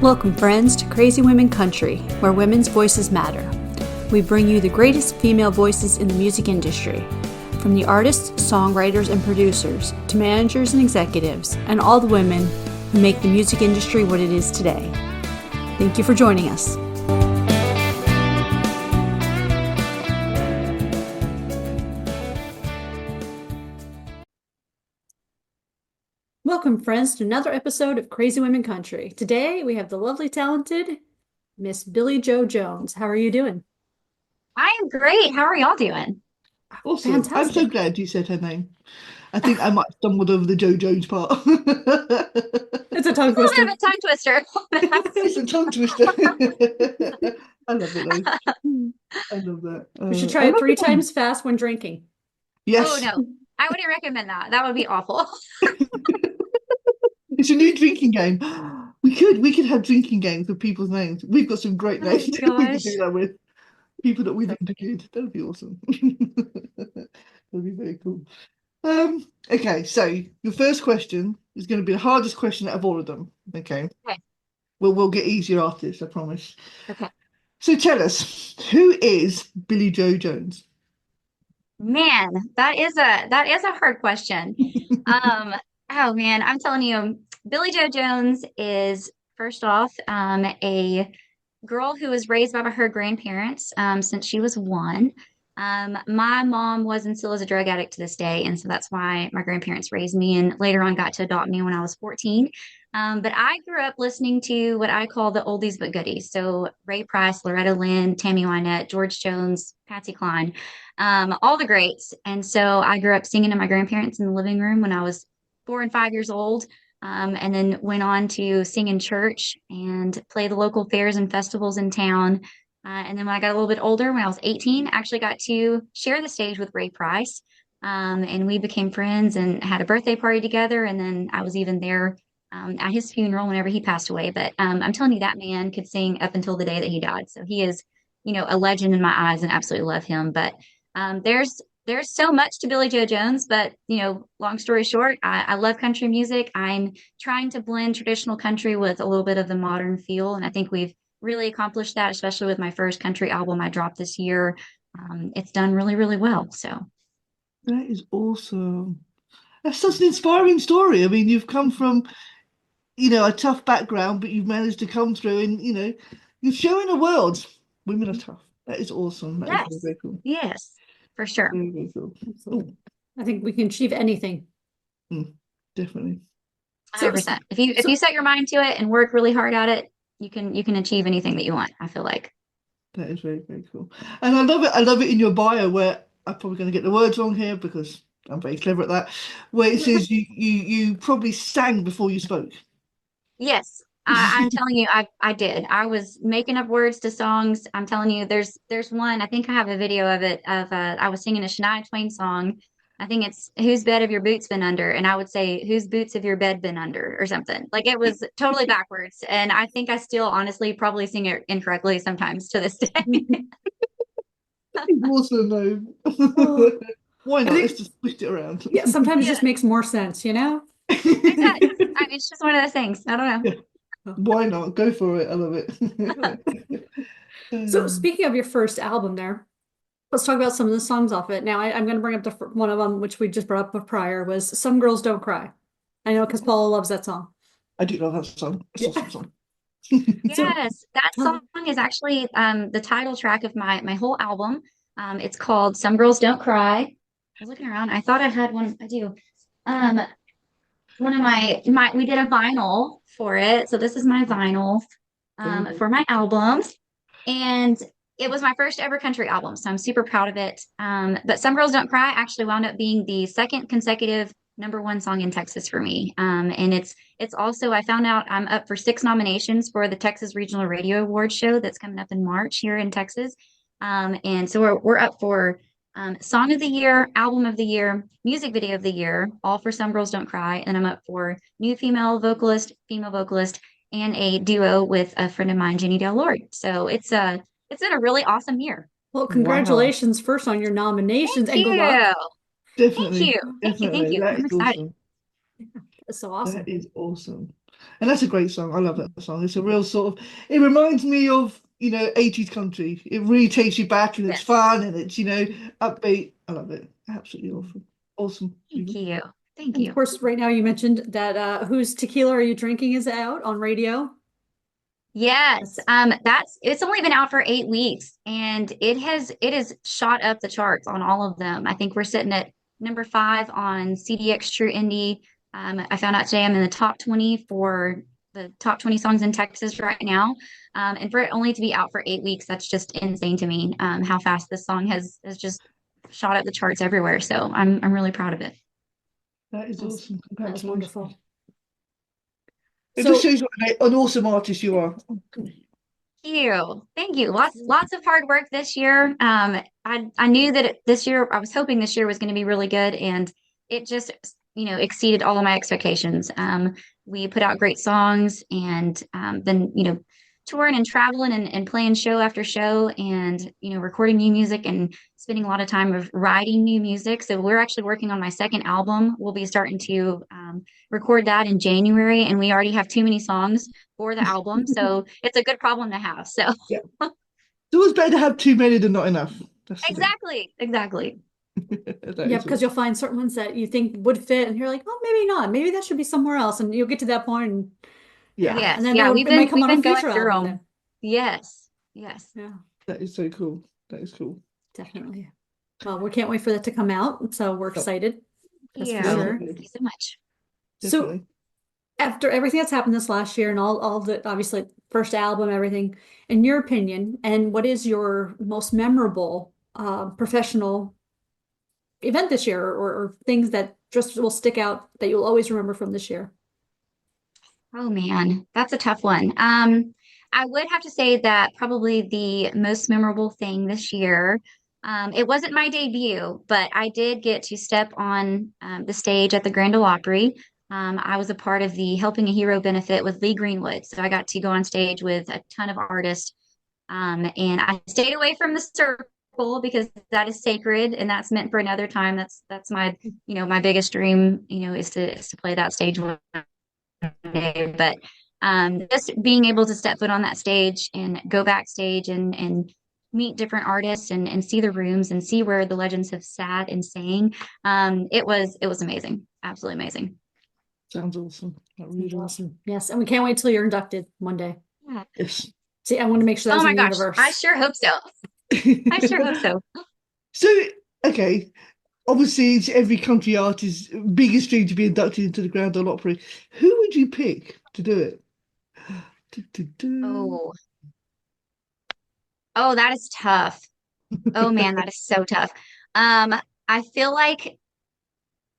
Welcome, friends, to Crazy Women Country, where women's voices matter. We bring you the greatest female voices in the music industry, from the artists, songwriters, and producers, to managers and executives, and all the women who make the music industry what it is today. Thank you for joining us. Welcome, friends, to another episode of Crazy Women Country. Today, we have the lovely, talented Miss Billie Jo Jones. How are you doing? I am great. How are y'all doing? Awesome. I'm so Fantastic. glad you said her name. I think I might have stumbled over the Jo Jones part. It's a tongue A little bit twister. of a tongue twister. It's a tongue twister. I love it though. I love that. We should I try it love three the name. times fast when drinking. Oh Yes, no, I wouldn't recommend that. That would be awful. it's a new drinking game. We could have drinking games with people's names. We've got some great Oh names we could do gosh. that with. People that we think are good. That would be awesome. That'd be very cool. Okay, so your first question is going to be the hardest question out of all of them. Okay. Okay. We'll get easier after this, I promise. Okay. So tell us, who is Billie Jo Jones? Man, that is a hard question. Um, oh man, I'm telling you, Billie Jo Jones is first off a girl who was raised by her grandparents since she was one. My mom was and still is a drug addict to this day, and so that's why my grandparents raised me and later on got to adopt me when I was 14. But I grew up listening to what I call the oldies but goodies. So Ray Price, Loretta Lynn, Tammy Wynette, George Jones, Patsy Cline, all the greats. And so I grew up singing to my grandparents in the living room when I was 4 and 5 years old, and then went on to sing in church and play the local fairs and festivals in town. And then when I got a little bit older, when I was 18, I actually got to share the stage with Ray Price. And we became friends and had a birthday party together. And then I was even there at his funeral whenever he passed away. But I'm telling you, that man could sing up until the day that he died. So he is, a legend in my eyes and absolutely love him. But there's so much to Billie Jo Jones, but long story short, I love country music. I'm trying to blend traditional country with a little bit of the modern feel, and I think we've really accomplished that, especially with my first country album I dropped this year. It's done really, really well. So That is awesome. That's such an inspiring story. I mean, you've come from, a tough background, but you've managed to come through and, you're showing the world women are tough. That is awesome. That is very, yes, very cool. yes, for sure, Very, very cool. Oh, Absolutely. I think we can achieve anything. definitely. So, 100%. If you so set your mind to it and work really hard at it, you can achieve anything that you want, I feel like. That is very, very cool. And I love it. I love it in your bio where I'm probably going to get the words wrong here because I'm very clever at that. Where it says you probably sang before you spoke. Yes, I'm telling you, I did. I was making up words to songs. I'm telling you, there's one. I think I have a video of it. I was singing a Shania Twain song. I think it's "Whose bed have your boots been under?" And I would say, "Whose boots have your bed been under?" or something. Like it was totally backwards. And I think I still honestly probably sing it incorrectly sometimes to this day. Also, no. oh, Why I not? Let's think, just twist it around. yeah, sometimes it Yeah, just makes more sense, you know? it does. I mean, it's just one of those things. I don't know. Yeah, why not? Go for it. I love it. So, Um, speaking of your first album there, let's talk about some of the songs off it. Now, I'm going to bring up one of them, which we just brought up prior, was Some Girls Don't Cry. I know because Paula loves that song. I do love that song. It's an Yeah. awesome song. So, Yes, that song tell, is actually the title track of my whole album. It's called "Some Girls Don't Cry." I was looking around. I thought I had one. I do. Um, one of my we did a vinyl for it. So this is my vinyl Very, very for my cool. album, and it was my first ever country album. So I'm super proud of it. But "Some Girls Don't Cry" actually wound up being the second consecutive #1 song in Texas for me. And it's also, I found out I'm up for 6 nominations for the Texas Regional Radio Awards show that's coming up in March here in Texas. And so we're up for Song of the Year, Album of the Year, Music Video of the Year, all for Some Girls Don't Cry. And I'm up for New Female Vocalist, and a duo with a friend of mine, Jenny Del Lord. So it's been a really awesome year. well, Wow. congratulations first on your nominations Thank and good luck. you. Thank Definitely. you. Thank you. Thank Definitely. you. That I'm is excited. awesome. That's so That awesome. is awesome. And that's a great song. I love that song. It's a real sort of, it reminds me of, 80s country. It really takes you back and it's Yes. fun and it's, upbeat. I love it. Absolutely awesome. Awesome. Thank you. Thank And of you. course, right now you mentioned that Whose Tequila Are You Drinking is out on radio. Yes, that's it's only been out for 8 weeks and it has shot up the charts on all of them. I think we're sitting at number 5 on CDX True Indie. I found out today I'm in the top 20 for the top 20 songs in Texas right now. And for it only to be out for 8 weeks, that's just insane to me. How fast this song has just shot up the charts everywhere. So I'm really proud of it. That is That's, awesome. that's Congratulations. wonderful. It just So, shows what an awesome artist you are. You. Thank you. Lots of hard work this year. I knew that this year, I was hoping this year was going to be really good, and it just, exceeded all of my expectations. We put out great songs, and then, touring and traveling and playing show after show, and recording new music and spending a lot of time of writing new music. So we're actually working on my second album. We'll be starting to record that in January, and we already have too many songs for the album. So it's a good problem to have. So Yeah. It's always better to have too many than not enough. That's the thing. exactly. That yeah, is because you'll awesome. find certain ones that you think would fit, and you're like, oh, maybe not. Maybe that should be somewhere else. And you'll get to that point, and Yeah, yeah, and Yes. then Yeah. it might come We've on a been going future through album them. then. Yes. Yes. Yeah, that is so cool. That is cool. definitely. Well, we can't wait for that to come out. So we're Oh, excited. That's for sure. Thank definitely. you so much. So Definitely. after everything that's happened this last year and all the obviously first album, everything, in your opinion, and what is your most memorable professional event this year or things that just will stick out that you'll always remember from this year? Oh man, that's a tough one. I would have to say that probably the most memorable thing this year, it wasn't my debut, but I did get to step on the stage at the Grand Ole Opry. I was a part of the Helping a Hero benefit with Lee Greenwood, so I got to go on stage with a ton of artists, and I stayed away from the circle because that is sacred and that's meant for another time. That's my my biggest dream is to play that stage one day. But just being able to step foot on that stage and go backstage and meet different artists and see the rooms and see where the legends have sat and sang, it was amazing, absolutely amazing. Sounds awesome. That really That's does. awesome. Yes, and we can't wait till you're inducted one day. Yeah. Yes. See, I want to make sure Oh that's in my the gosh, I universe. sure hope so. I sure hope so. So, okay, obviously it's every country artist's biggest dream to be inducted into the Grand Ole Opry. Who would you pick to do it? Do, do, do. Oh, oh, that is tough. Oh man, that is so tough. Um, I feel like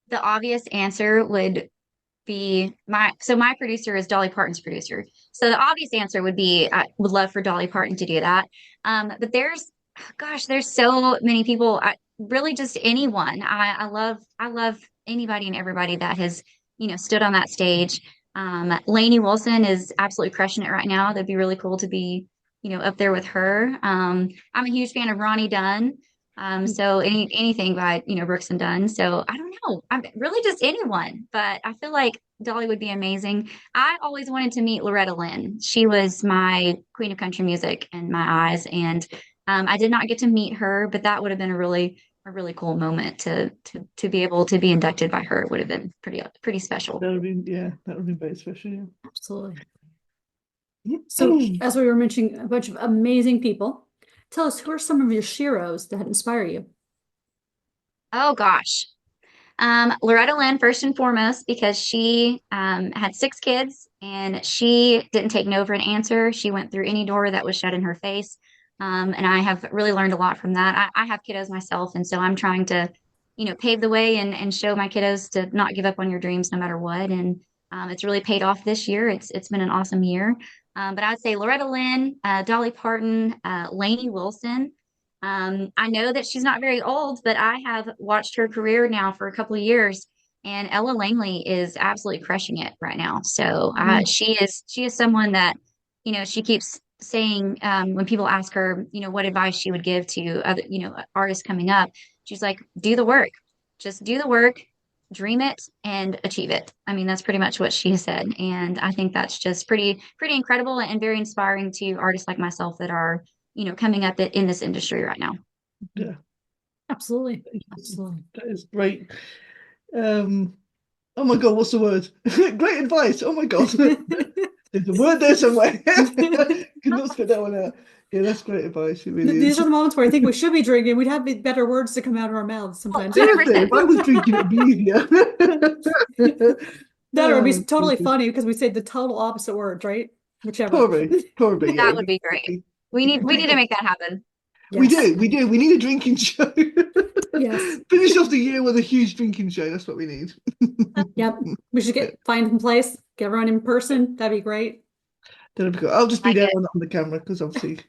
the obvious answer would be my producer is Dolly Parton's producer. So the obvious answer would be I would love for Dolly Parton to do that. But there's so many people. Really just anyone. I love anybody and everybody that has, stood on that stage. Lainey Wilson is absolutely crushing it right now. That'd be really cool to be, up there with her. I'm a huge fan of Ronnie Dunn. So anything by, Brooks and Dunn. So I don't know. I'm really just anyone, but I feel like Dolly would be amazing. I always wanted to meet Loretta Lynn. She was my queen of country music in my eyes, and I did not get to meet her, but that would have been a really cool moment to be able to be inducted by her. It would have been pretty special. That would be, yeah, that would be very special, Absolutely. yeah. So, as we were mentioning, a bunch of amazing people. Tell us, who are some of your sheroes that inspire you? Oh gosh. Loretta Lynn, first and foremost, because she had 6 kids and she didn't take no for an answer. She went through any door that was shut in her face. And I have really learned a lot from that. I have kiddos myself, and so I'm trying to, pave the way and show my kiddos to not give up on your dreams no matter what. And it's really paid off this year. It's been an awesome year. But I'd say Loretta Lynn, Dolly Parton, Lainey Wilson. I know that she's not very old, but I have watched her career now for a couple of years, and Ella Langley is absolutely crushing it right now. So Mm. she is someone that she keeps saying when people ask her what advice she would give to other artists coming up, she's like, do the work, just do the work, dream it and achieve it. I mean, that's pretty much what she said. And I think that's just pretty incredible and very inspiring to artists like myself that are, coming up in this industry right now. Yeah. Absolutely. That is great. Oh my God, what's the word? Great advice. Oh my God. There's a word there somewhere. Could not spit that one out. Yeah, that's great advice. It really These is. are the moments where I think we should be drinking. We'd have better words to come out of our mouths sometimes. Seriously, if I was drinking, it'd be easier. That would be totally funny because we say the total opposite words, right? Whichever. Probably, yeah. That would be great. We need to make that happen. Yes. We do. We need a drinking show. Yes. Finish off the year with a huge drinking show. That's what we need. Yep. We should find some place, get everyone in person. That'd be great. That'd be cool. I'll just be there on the camera because obviously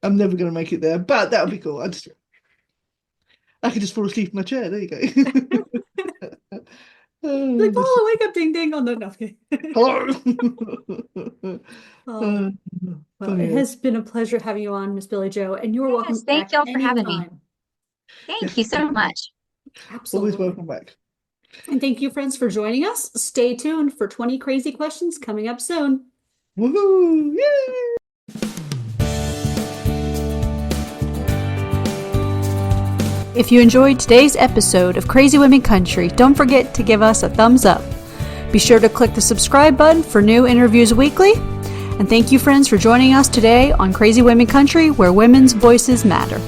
I'm never going to make it there. But that would be cool. I could just fall asleep in my chair. There you go. Like, Paula, wake up, ding ding on the okay. Hello. Well, it has been a pleasure having you on, Miss Billie Jo, and you're welcome back. Thank y'all for having me. Thank you so much. Absolutely. Always welcome back. And thank you, friends, for joining us. Stay tuned for 20 crazy questions coming up soon. Woohoo! Yay! If you enjoyed today's episode of Crazy Women Country, don't forget to give us a thumbs up. Be sure to click the subscribe button for new interviews weekly. And thank you, friends, for joining us today on Crazy Women Country, where women's voices matter.